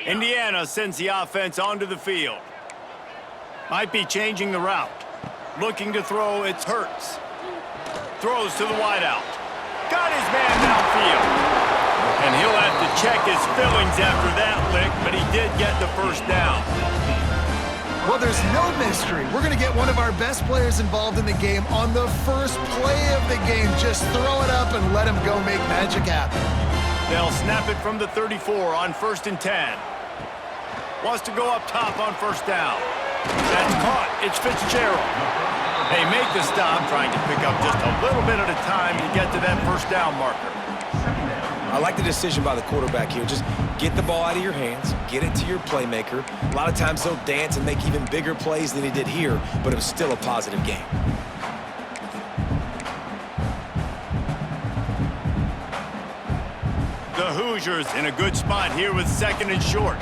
Indiana sends the offense onto the field. Might be changing the route. Looking to throw, it's Hurts. Throws to the wideout. Got his man downfield. And he'll have to check his fillings after that lick, but he did get the first down. Well, there's no mystery. We're going to get one of our best players involved in the game on the first play of the game. Just throw it up and let him go make magic happen. They'll snap it from the 34 on 1st and 10. Wants to go up top on first down. That's caught. It's Fitzgerald. They make the stop, trying to pick up just a little bit at a time to get to that first down marker. I like the decision by the quarterback here. Just get the ball out of your hands, get it to your playmaker. A lot of times he'll dance and make even bigger plays than he did here, but it was still a positive game. The Hoosiers in a good spot here with 2nd and short.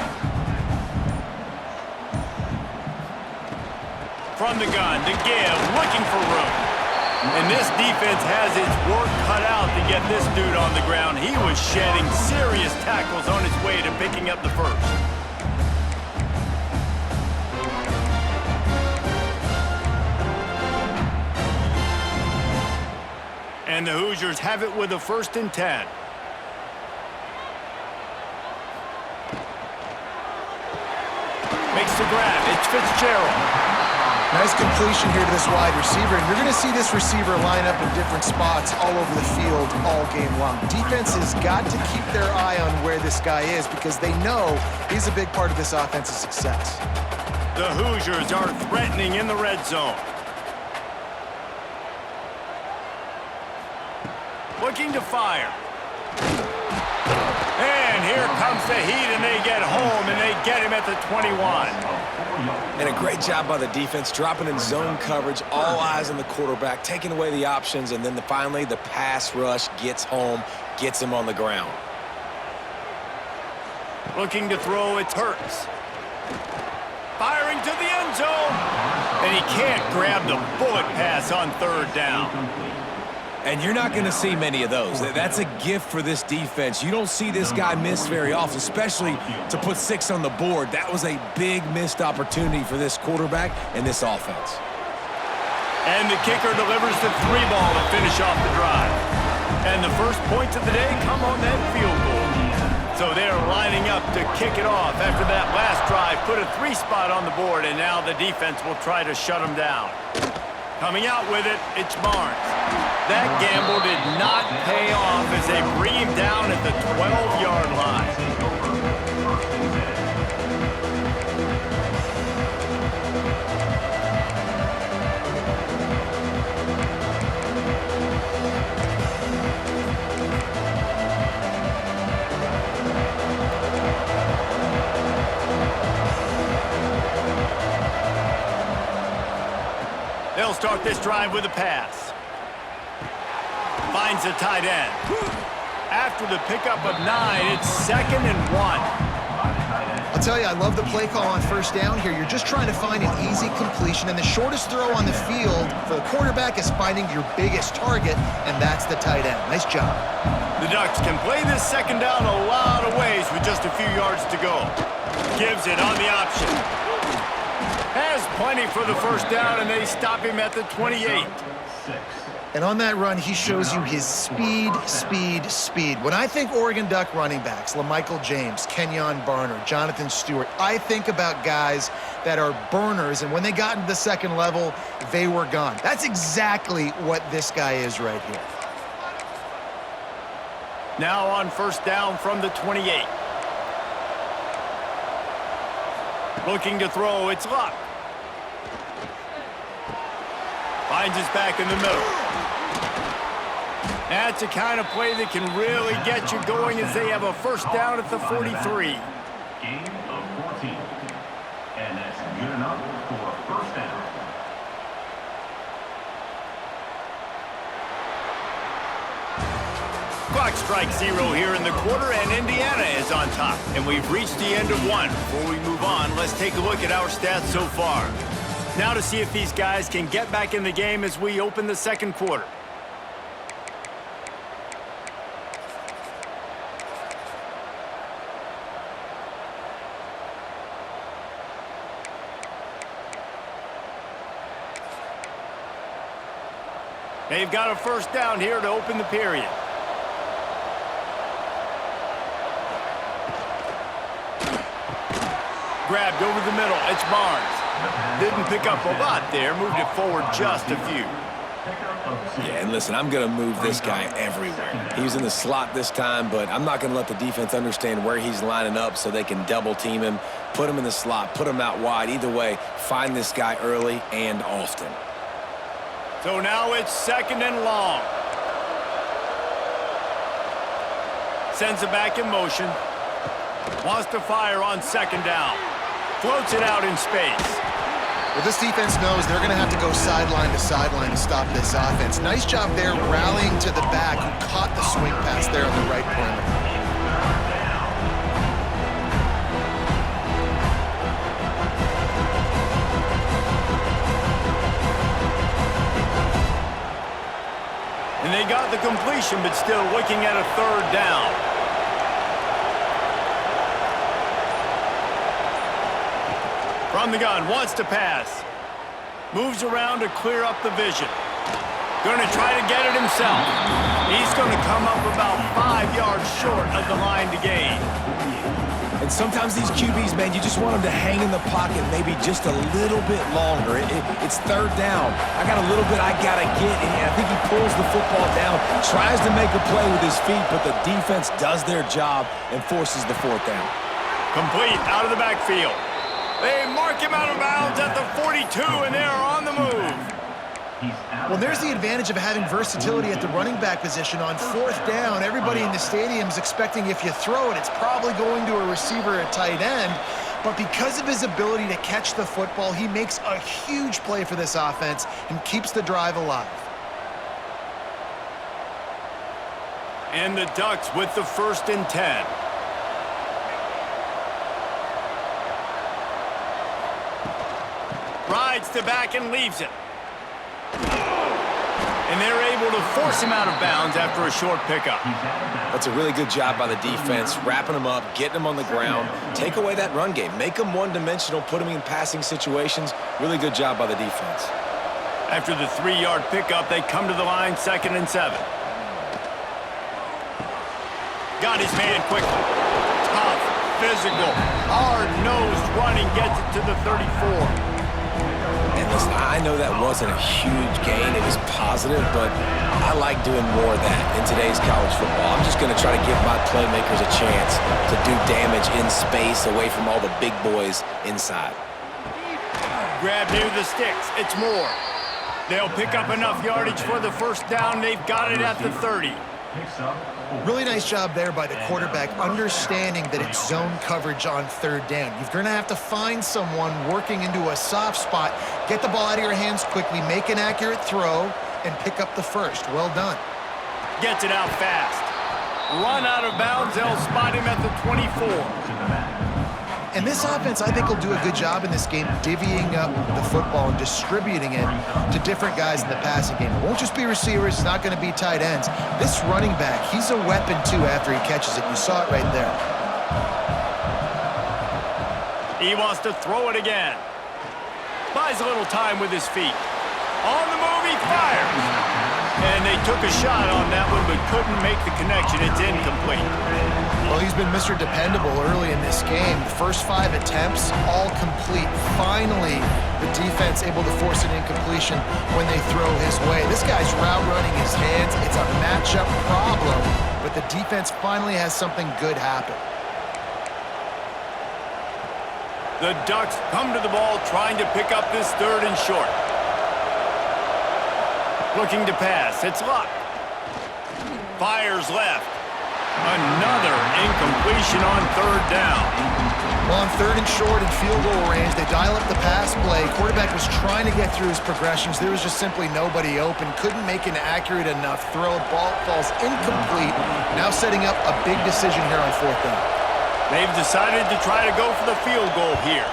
From the gun to give, looking for room. And this defense has its work cut out to get this dude on the ground. He was shedding serious tackles on his way to picking up the first. And the Hoosiers have it with a 1st and 10. Makes the grab. It's Fitzgerald. Nice completion here to this wide receiver, and you're going to see this receiver line up in different spots all over the field all game long. Defense has got to keep their eye on where this guy is because they know he's a big part of this offense's success. The Hoosiers are threatening in the red zone. Looking to fire. And here comes the heat, and they get home, and they get him at the 21. And a great job by the defense, dropping in zone coverage, all eyes on the quarterback, taking away the options, and then finally the pass rush gets home, gets him on the ground. Looking to throw, it's Hurts. Firing to the end zone. And he can't grab the bullet pass on 3rd down. And you're not going to see many of those. That's a gift for this defense. You don't see this guy miss very often, especially to put 6 on the board. That was a big missed opportunity for this quarterback and this offense. And the kicker delivers the 3 ball to finish off the drive. And the first points of the day come on that field goal. So they're lining up to kick it off after that last drive. Put a 3 spot on the board, and now the defense will try to shut them down. Coming out with it, it's Barnes. That gamble did not pay off as they bring him down at the 12-yard line. They'll start this drive with a pass. Finds a tight end. After the pickup of 9, it's 2nd and 1. I'll tell you, I love the play call on first down here. You're just trying to find an easy completion, and the shortest throw on the field for the quarterback is finding your biggest target, and that's the tight end. Nice job. The Ducks can play this 2nd down a lot of ways with just a few yards to go. Gives it on the option. Has plenty for the first down, and they stop him at the 28. And on that run, he shows you his speed, speed, speed. When I think Oregon Duck running backs, LaMichael James, Kenyon Barner, Jonathan Stewart, I think about guys that are burners, and when they got into the second level, they were gone. That's exactly what this guy is right here. Now on first down from the 28. Looking to throw, it's Luck. Finds his back in the middle. That's the kind of play that can really get you going as they have a first down at the 43. Gain of 14. And that's good enough for a first down. Clock strikes 0 here in the quarter, and Indiana is on top. And we've reached the end of 1. Before we move on, let's take a look at our stats so far. Now to see if these guys can get back in the game as we open the second quarter. They've got a first down here to open the period. Grabbed over the middle. It's Barnes. Didn't pick up a lot there. Moved it forward just a few. Yeah, and listen, I'm going to move this guy everywhere. He was in the slot this time, but I'm not going to let the defense understand where he's lining up so they can double team him, put him in the slot, put him out wide. Either way, find this guy early and often. So now it's 2nd and long. Sends it back in motion. Wants to fire on 2nd down. Floats it out in space. Well, this defense knows they're going to have to go sideline to stop this offense. Nice job there rallying to the back who caught the swing pass there on the right corner. And they got the completion, but still looking at a 3rd down. From the gun, wants to pass. Moves around to clear up the vision. Going to try to get it himself. He's going to come up about 5 yards short of the line to gain. And sometimes these QBs, man, you just want them to hang in the pocket maybe just a little bit longer. It's 3rd down. I got a little bit I got to get, and I think he pulls the football down, tries to make a play with his feet, but the defense does their job and forces the 4th down. Complete out of the backfield. They mark him out of bounds at the 42, and they're on the move. Well, there's the advantage of having versatility at the running back position. On 4th down, everybody in the stadium is expecting if you throw it, it's probably going to a receiver at tight end. But because of his ability to catch the football, he makes a huge play for this offense and keeps the drive alive. And the Ducks with the 1st and 10. Rides to back and leaves it. And they're able to force him out of bounds after a short pickup. That's a really good job by the defense, wrapping him up, getting him on the ground. Take away that run game. Make him one-dimensional, put him in passing situations. Really good job by the defense. After the 3-yard pickup, they come to the line, 2nd and 7. Got his man quickly. Tough, physical, hard-nosed running, gets it to the 34. And listen, I know that wasn't a huge gain. It was positive, but I like doing more of that in today's college football. I'm just going to try to give my playmakers a chance to do damage in space away from all the big boys inside. Grab near the sticks. It's Moore. They'll pick up enough yardage for the 1st down. They've got it at the 30. Really nice job there by the quarterback, understanding that it's zone coverage on 3rd down. You're going to have to find someone working into a soft spot, get the ball out of your hands quickly, make an accurate throw, and pick up the 1st. Well done. Gets it out fast. Run out of bounds. They'll spot him at the 24. And this offense, I think, will do a good job in this game divvying up the football and distributing it to different guys in the passing game. It won't just be receivers. It's not going to be tight ends. This running back, he's a weapon, too, after he catches it. You saw it right there. He wants to throw it again. Buys a little time with his feet. On the move, he fires. And they took a shot on that one, but couldn't make the connection. It's incomplete. Well, he's been Mr. Dependable early in this game. The first 5 attempts, all complete. Finally, the defense able to force an incompletion when they throw his way. This guy's route running his hands. It's a matchup problem, but the defense finally has something good happen. The Ducks come to the ball, trying to pick up this 3rd and short. Looking to pass. It's Luck. Fires left. Another incompletion on 3rd down. Well, on 3rd and short and field goal range, they dial up the pass play. Quarterback was trying to get through his progressions. There was just simply nobody open. Couldn't make an accurate enough throw. Ball falls incomplete. Now setting up a big decision here on 4th down. They've decided to try to go for the field goal here.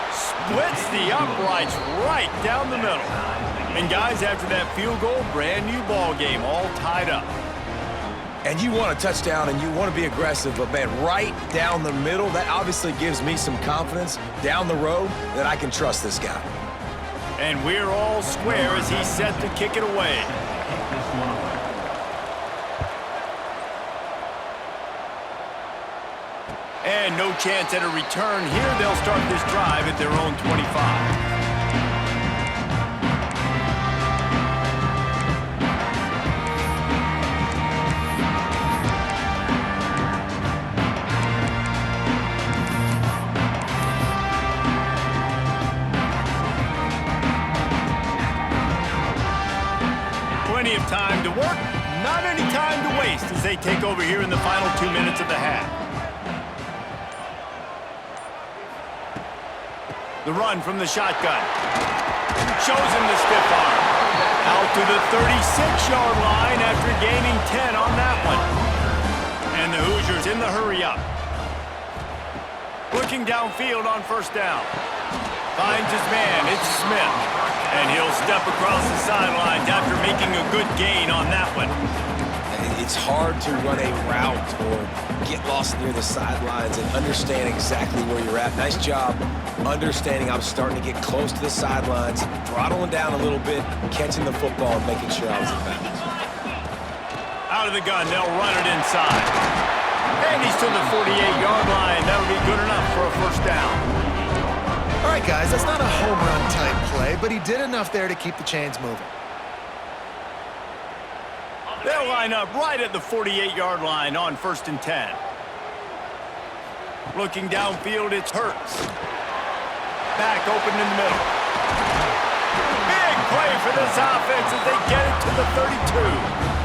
Splits the uprights right down the middle. And guys, after that field goal, brand new ball game, all tied up. And you want a touchdown and you want to be aggressive, but man, right down the middle, that obviously gives me some confidence down the road that I can trust this guy. And we're all square as he's set to kick it away. This one away. And no chance at a return here. They'll start this drive at their own 25. Plenty of time to work, not any time to waste as they take over here in the final 2 minutes of the half. The run from the shotgun. Shows him the stiff arm. Out to the 36-yard line after gaining 10 on that one. And the Hoosiers in the hurry up. Looking downfield on first down. Finds his man, it's Smith. And he'll step across the sidelines after making a good gain on that one. It's hard to run a route or get lost near the sidelines and understand exactly where you're at. Nice job understanding I'm starting to get close to the sidelines, throttling down a little bit, catching the football and making sure I was in bounds. Out of the gun, they'll run it inside. And he's to the 48-yard line. That'll be good enough for a first down. All right, guys, that's not a home run type play, but he did enough there to keep the chains moving. They'll line up right at the 48-yard line on 1st and 10. Looking downfield, it's Hurts. Back open in the middle. Big play for this offense as they get it to the 32.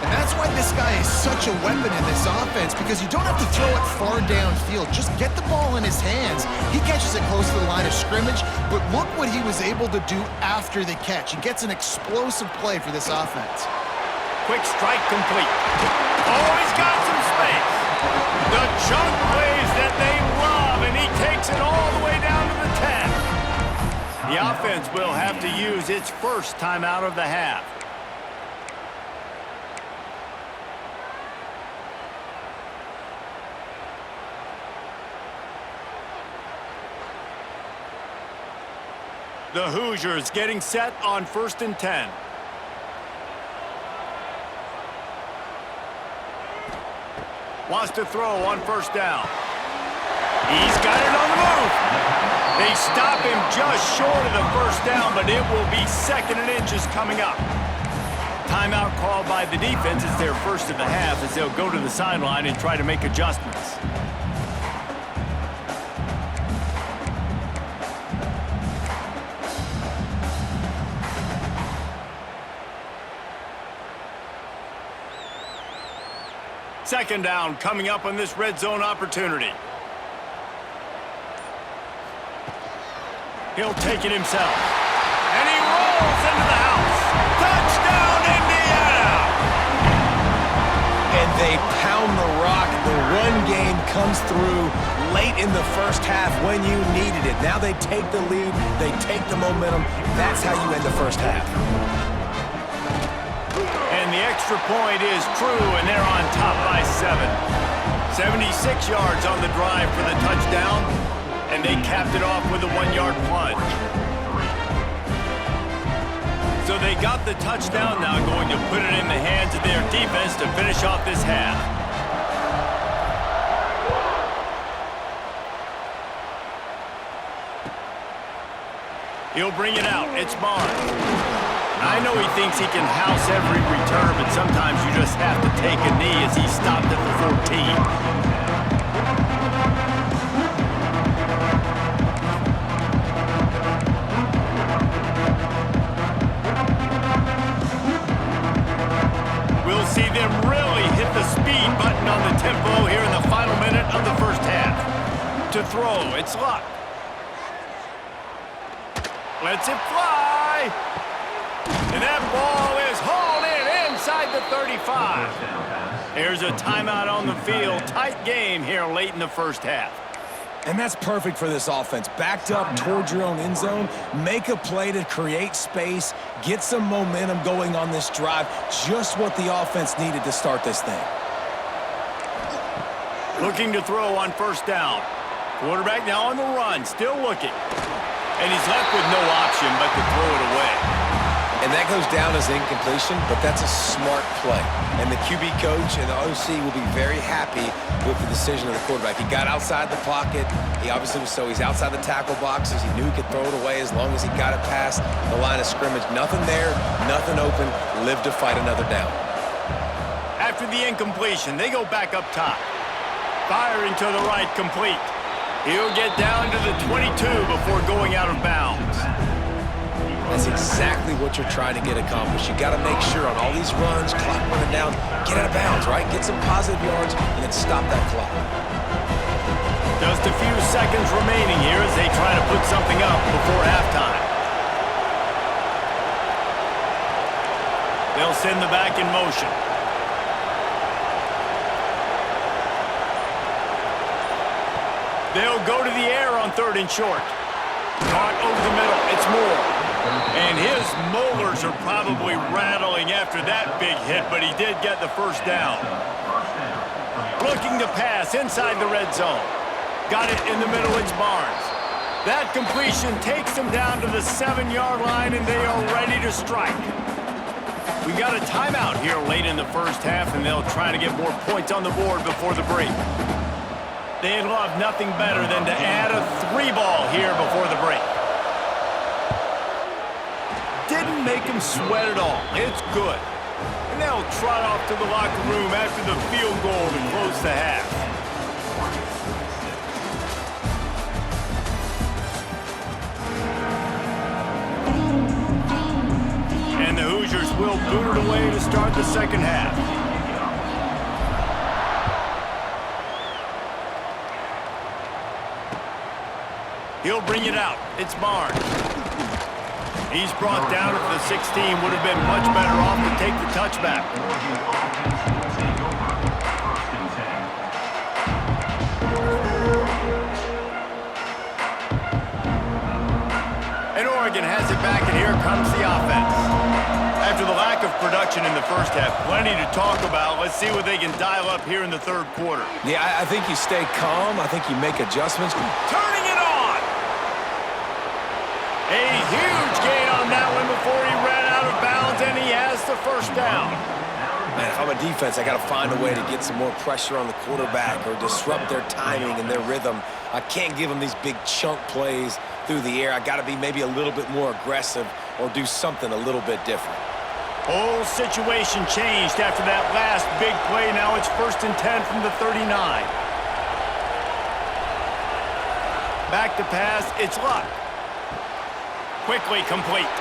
And that's why this guy is such a weapon in this offense, because you don't have to throw it far downfield. Just get the ball in his hands. He catches it close to the line of scrimmage, but look what he was able to do after the catch. He gets an explosive play for this offense. Quick strike complete. Oh, he's got some space. The chunk plays that they love, and he takes it all the way down to the 10. The offense will have to use its first timeout of the half. The Hoosiers getting set on 1st and 10. Wants to throw on first down. He's got it on the move. They stop him just short of the first down, but it will be 2nd and inches coming up. Timeout called by the defense. It's their first of the half as they'll go to the sideline and try to make adjustments. Second down coming up on this red zone opportunity. He'll take it himself. And he rolls into the house. Touchdown, Indiana! And they pound the rock. The run game comes through late in the first half when you needed it. Now they take the lead. They take the momentum. That's how you end the first half. And the extra point is true, and they're on top by 7. 76 yards on the drive for the touchdown, and they capped it off with a 1-yard plunge. So they got the touchdown, now going to put it in the hands of their defense to finish off this half. He'll bring it out. It's Barnes. I know he thinks he can house every return, but sometimes you just have to take a knee as he stopped at the 14. We'll see them really hit the speed button on the tempo here in the final minute of the first half. To throw, it's Luck. Lets it fly. And that ball is hauled in inside the 35. There's a timeout on the field. Tight game here late in the first half. And that's perfect for this offense. Backed up towards your own end zone, make a play to create space, get some momentum going on this drive. Just what the offense needed to start this thing. Looking to throw on first down. Quarterback now on the run, still looking. And he's left with no option but to throw it away. And that goes down as incompletion, but that's a smart play. And the QB coach and the OC will be very happy with the decision of the quarterback. He got outside the pocket. He obviously was he's outside the tackle boxes. He knew he could throw it away as long as he got it past the line of scrimmage. Nothing there, nothing open. Live to fight another down. After the incompletion, they go back up top. Firing to the right, complete. He'll get down to the 22 before going out of bounds. That's exactly what you're trying to get accomplished. You got to make sure on all these runs, clock running down, get out of bounds, right? Get some positive yards and then stop that clock. Just a few seconds remaining here as they try to put something up before halftime. They'll send the back in motion. They'll go to the air on 3rd and short. Caught over the middle. It's Moore. And his molars are probably rattling after that big hit, but he did get the first down. Looking to pass inside the red zone. Got it in the middle, it's Barnes. That completion takes them down to the 7-yard line, and they are ready to strike. We got a timeout here late in the first half, and they'll try to get more points on the board before the break. They'd love nothing better than to add a 3-ball here before the break. Didn't make him sweat at all. It's good. And they'll trot off to the locker room after the field goal to close the half. And the Hoosiers will boot it away to start the second half. He'll bring it out. It's Barnes. He's brought down at the 16. Would have been much better off to take the touchback. And Oregon has it back, and here comes the offense. After the lack of production in the first half, plenty to talk about. Let's see what they can dial up here in the third quarter. Yeah, I think you stay calm. I think you make adjustments. Turning it on! A huge gain on that one before he ran out of bounds, and he has the first down. Man, if I'm a defense, I got to find a way to get some more pressure on the quarterback or disrupt their timing and their rhythm. I can't give them these big chunk plays through the air. I got to be maybe a little bit more aggressive or do something a little bit different. Whole situation changed after that last big play. Now it's 1st and 10 from the 39. Back to pass, it's Luck. Quickly complete.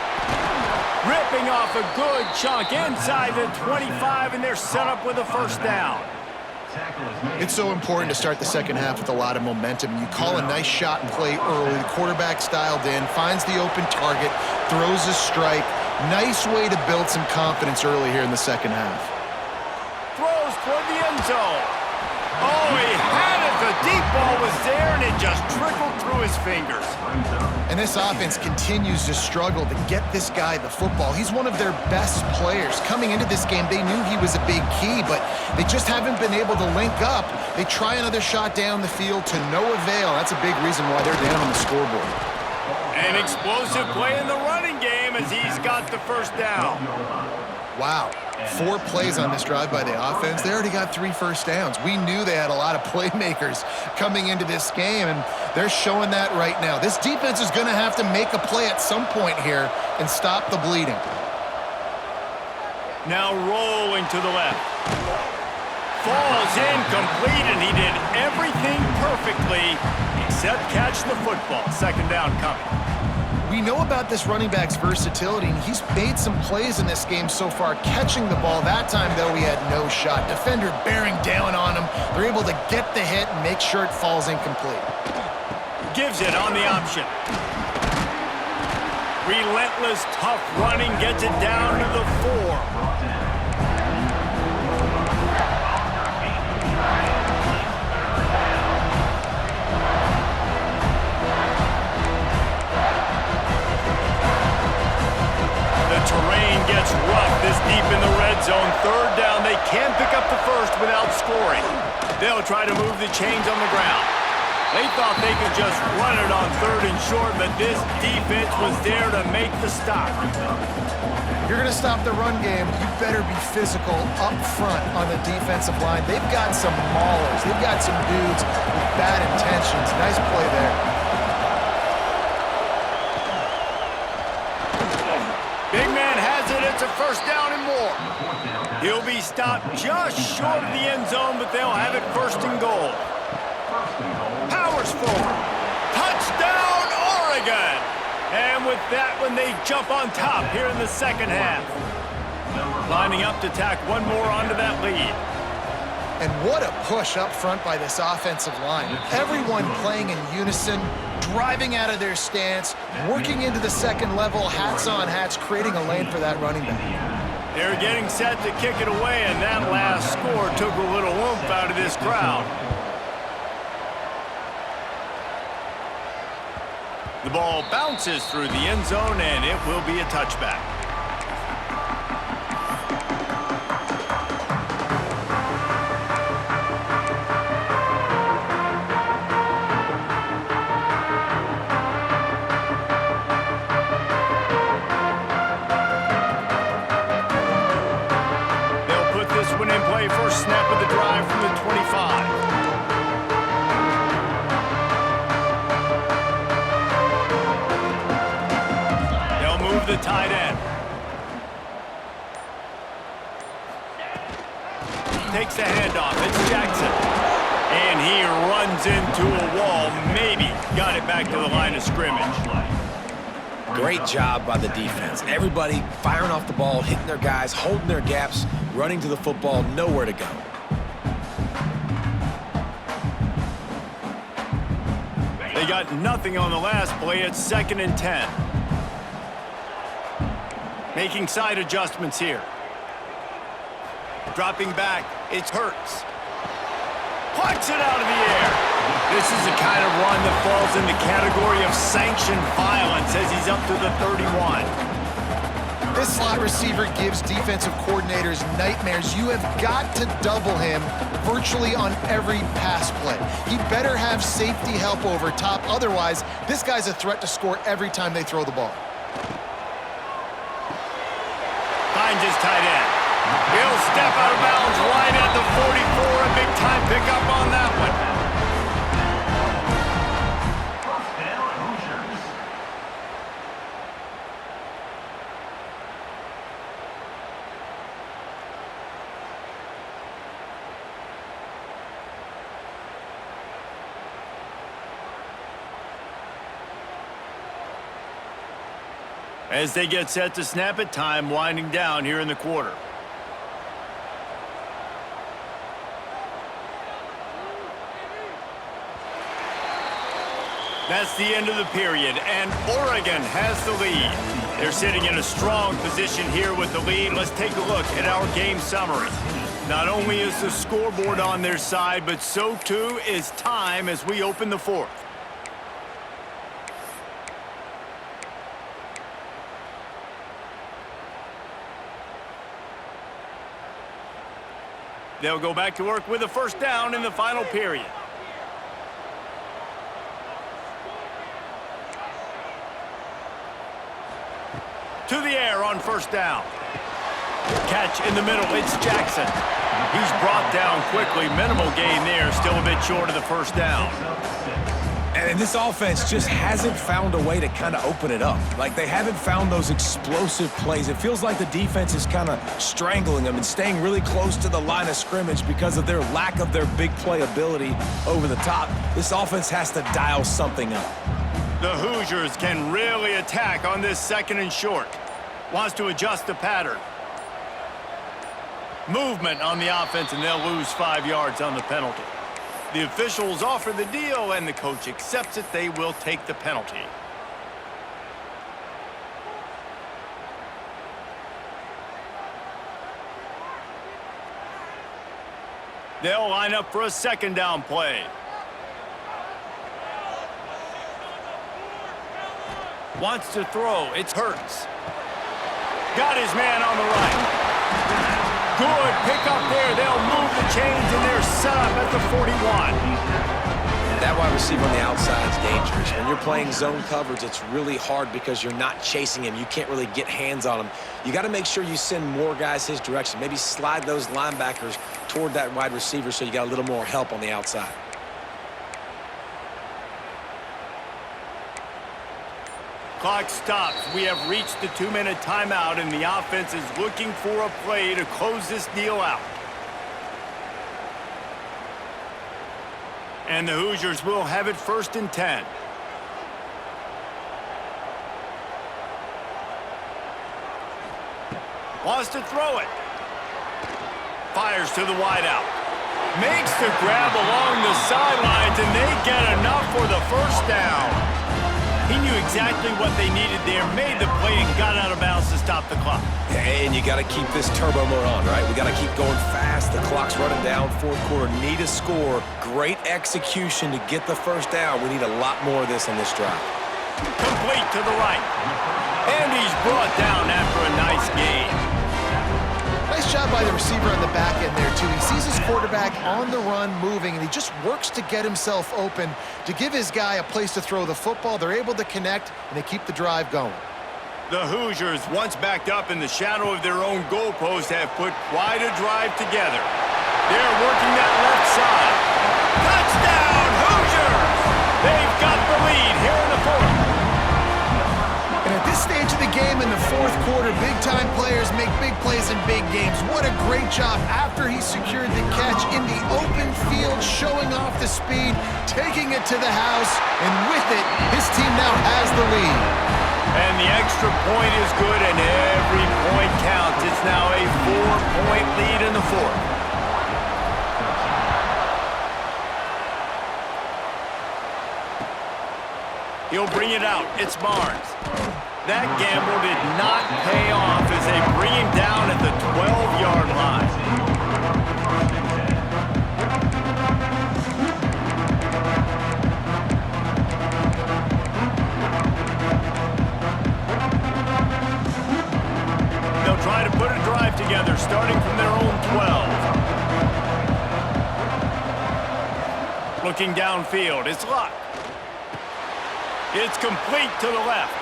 Ripping off a good chunk inside the 25, and they're set up with a first down. It's so important to start the second half with a lot of momentum. You call a nice shot and play early. The quarterback's dialed in, finds the open target, throws a strike. Nice way to build some confidence early here in the second half. Throws toward the end zone. Oh, he had it. The deep ball was there, and it just trickled through his fingers. And this offense continues to struggle to get this guy the football. He's one of their best players. Coming into this game, they knew he was a big key, but they just haven't been able to link up. They try another shot down the field to no avail. That's a big reason why they're down on the scoreboard. An explosive play in the running game as he's got the first down. Wow. 4 plays on this drive by the offense. They already got 3 first downs. We knew they had a lot of playmakers coming into this game, and they're showing that right now. This defense is going to have to make a play at some point here and stop the bleeding. Now rolling to the left. Falls incomplete, and he did everything perfectly except catch the football. Second down coming. We know about this running back's versatility, and he's made some plays in this game so far, catching the ball. That time, though, he had no shot. Defender bearing down on him. They're able to get the hit and make sure it falls incomplete. Gives it on the option. Relentless, tough running, gets it down to the 4. Terrain gets rough this deep in the red zone. Third down, they can't pick up the first without scoring. They'll try to move the chains on the ground. They thought they could just run it on 3rd and short, but this defense was there to make the stop. If you're going to stop the run game, you better be physical up front on the defensive line. They've got some maulers. They've got some dudes with bad intentions. Nice play there. Big man has it. It's a 1st down and more. He'll be stopped just short of the end zone, but they'll have it 1st and goal. Powers forward. Touchdown, Oregon! And with that one, they jump on top here in the 2nd half. Lining up to tack one more onto that lead. And what a push up front by this offensive line. Everyone playing in unison, driving out of their stance, working into the 2nd level, hats on hats, creating a lane for that running back. They're getting set to kick it away, and that last score took a little oomph out of this crowd. The ball bounces through the end zone, and it will be a touchback. They'll put this one in play. First snap of the drive from the 25. The tight end. Takes the handoff. It's Jackson. And he runs into a wall. Maybe got it back to the line of scrimmage. Great job by the defense. Everybody firing off the ball, hitting their guys, holding their gaps, running to the football, nowhere to go. They got nothing on the last play. It's 2nd and 10. Making side adjustments here. Dropping back, it's Hurts. Plucks it out of the air. This is the kind of run that falls in the category of sanctioned violence as he's up to the 31. This slot receiver gives defensive coordinators nightmares. You have got to double him virtually on every pass play. He better have safety help over top. Otherwise, this guy's a threat to score every time they throw the ball. Finds his tight end. He'll step out of bounds right at the 44. A big-time pickup on that one. First down, Hoosiers. As they get set to snap it, time winding down here in the quarter. That's the end of the period, and Oregon has the lead. They're sitting in a strong position here with the lead. Let's take a look at our game summary. Not only is the scoreboard on their side, but so too is time as we open the 4th. They'll go back to work with a 1st down in the final period. To the air on 1st down. Catch in the middle, it's Jackson. He's brought down quickly. Minimal gain there, still a bit short of the 1st down. And this offense just hasn't found a way to kind of open it up. Like, they haven't found those explosive plays. It feels like the defense is kind of strangling them and staying really close to the line of scrimmage because of their lack of their big play ability over the top. This offense has to dial something up. The Hoosiers can really attack on this 2nd and short. Wants to adjust the pattern. Movement on the offense, and they'll lose 5 yards on the penalty. The officials offer the deal, and the coach accepts it. They will take the penalty. They'll line up for a 2nd down play. Wants to throw. It's Hurts. Got his man on the right. Good pick up there. They'll move the chains, and they're set up at the 41. That wide receiver on the outside is dangerous. When you're playing zone coverage, it's really hard because you're not chasing him. You can't really get hands on him. You got to make sure you send more guys his direction. Maybe slide those linebackers toward that wide receiver so you got a little more help on the outside. Clock stops. We have reached the 2-minute timeout, and the offense is looking for a play to close this deal out. And the Hoosiers will have it 1st and 10. Wants to throw it. Fires to the wideout. Makes the grab along the sidelines, and they get enough for the first down. He knew exactly what they needed there, made the play, and got out of bounds to stop the clock. And you got to keep this turbo mode on, right? We got to keep going fast. The clock's running down. 4th quarter, need a score. Great execution to get the first down. We need a lot more of this on this drive. Complete to the right. And he's brought down after a nice gain. Nice job by the receiver on the back end there, too. He sees his quarterback on the run moving, and he just works to get himself open to give his guy a place to throw the football. They're able to connect, and they keep the drive going. The Hoosiers, once backed up in the shadow of their own goalpost, have put quite a drive together. They're working that left side. Touchdown, Hoosiers! They've got the lead here in the 4th. And at this stage of the game in the 4th quarter, big-time players make big plays in big games. What a great job after he secured the catch in the open field, showing off the speed, taking it to the house, and with it, his team now has the lead. And the extra point is good, and every point counts. It's now a 4-point lead in the 4th. He'll bring it out. It's Barnes. That gamble did not pay off as they bring him down at the 12-yard line. They'll try to put a drive together starting from their own 12. Looking downfield, it's Luck. It's complete to the left.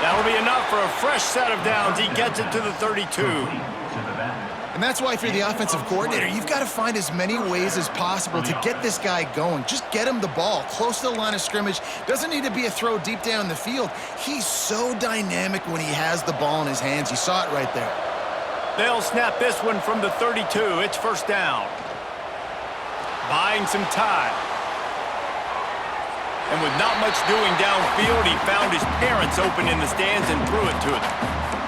That'll be enough for a fresh set of downs. He gets it to the 32. And that's why if you're the offensive coordinator, you've got to find as many ways as possible to get this guy going. Just get him the ball close to the line of scrimmage. Doesn't need to be a throw deep down the field. He's so dynamic when he has the ball in his hands. You saw it right there. They'll snap this one from the 32. It's 1st down. Buying some time. And with not much doing downfield, he found his parents open in the stands and threw it to them.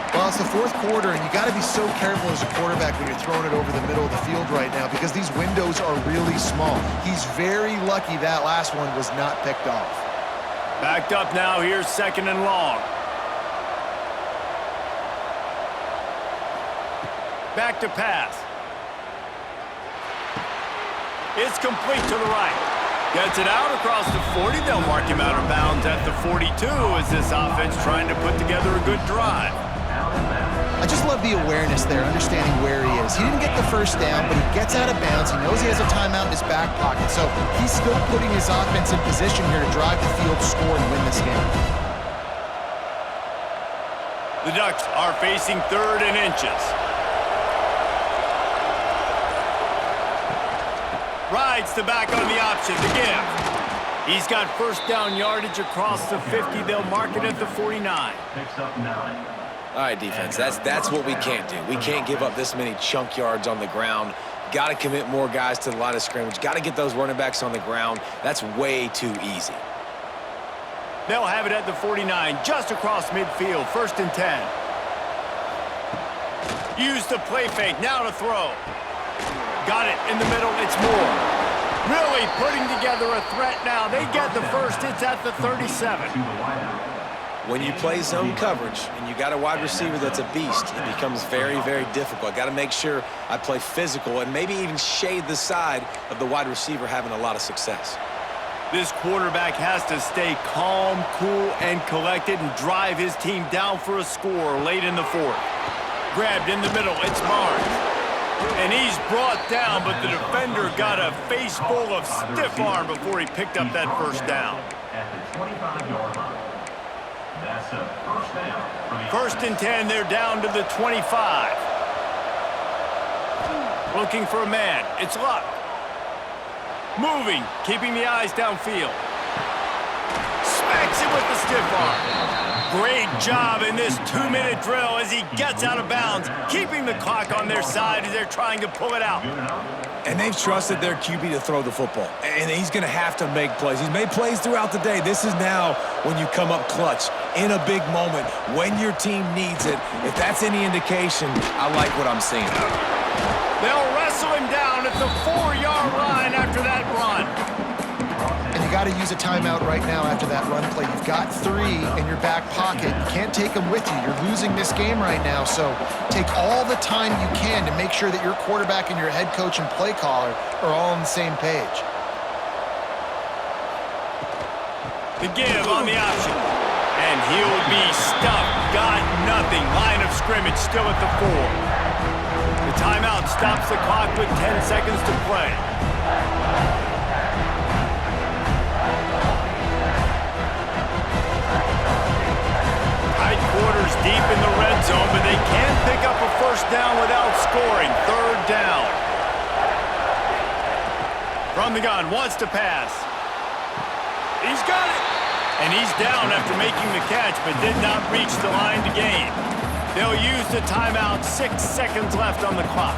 Well, it's the 4th quarter, and you got to be so careful as a quarterback when you're throwing it over the middle of the field right now because these windows are really small. He's very lucky that last one was not picked off. Backed up now. Here's 2nd and long. Back to pass. It's complete to the right. Gets it out across the 40. They'll mark him out of bounds at the 42 as this offense trying to put together a good drive. I just love the awareness there, understanding where he is. He didn't get the first down, but he gets out of bounds. He knows he has a timeout in his back pocket, so he's still putting his offense in position here to drive the field, score, and win this game. The Ducks are facing 3rd and inches. Rides the back on the option to give. He's got 1st down yardage across the 50. They'll mark it at the 49. Picks up 9. All right, defense, that's what we can't do. We can't give up this many chunk yards on the ground. Got to commit more guys to the line of scrimmage. Got to get those running backs on the ground. That's way too easy. They'll have it at the 49, just across midfield, 1st and 10. Use the play fake, now to throw. Got it in the middle, it's Moore. Really putting together a threat now. They get the first, it's at the 37. When you play zone coverage and you got a wide receiver that's a beast, it becomes very, very difficult. Got to make sure I play physical and maybe even shade the side of the wide receiver having a lot of success. This quarterback has to stay calm, cool, and collected and drive his team down for a score late in the 4th. Grabbed in the middle, it's Barnes. And he's brought down, but the defender got a face full of stiff arm before he picked up that first down. At the 25-yard line. That's a first down. First and 10, they're down to the 25. Looking for a man. It's Luck. Moving, keeping the eyes downfield. Smacks him with the stiff arm. Great job in this 2-minute drill as he gets out of bounds, keeping the clock on their side as they're trying to pull it out. And they've trusted their QB to throw the football. And he's going to have to make plays. He's made plays throughout the day. This is now when you come up clutch in a big moment when your team needs it. If that's any indication, I like what I'm seeing. They'll wrestle him down at the 4-yard line after that run. And you got to use a timeout right now after that run play. You've got 3 in your back pocket. You can't take them with you. You're losing this game right now, so take all the time you can to make sure that your quarterback and your head coach and play caller are all on the same page. The give on the option. And he'll be stuffed. Got nothing. Line of scrimmage still at the 4. The timeout stops the clock with 10 seconds to play. Tight quarters deep in the red zone, but they can't pick up a first down without scoring. Third down. From the gun, wants to pass. He's got it. And he's down after making the catch, but did not reach the line to gain. They'll use the timeout. 6 seconds left on the clock.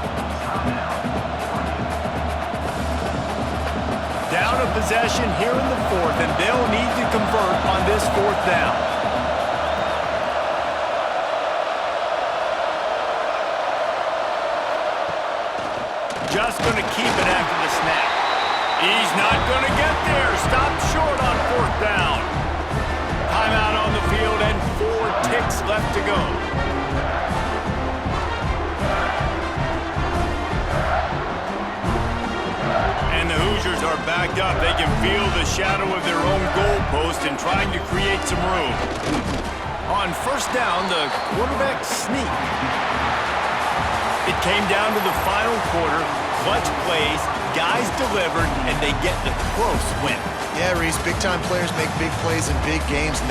Down a possession here in the 4th, and they'll need to convert on this 4th down. Just going to keep it after the snap. He's not going to get there. Stopped short on 4th down. Timeout on the field and 4 ticks left to go. And the Hoosiers are backed up. They can feel the shadow of their own goalpost and trying to create some room. On first down, the quarterback sneak. It came down to the final quarter. Clutch plays, guys delivered, and they get the close win. Yeah, Reese, big-time players make big plays in big games.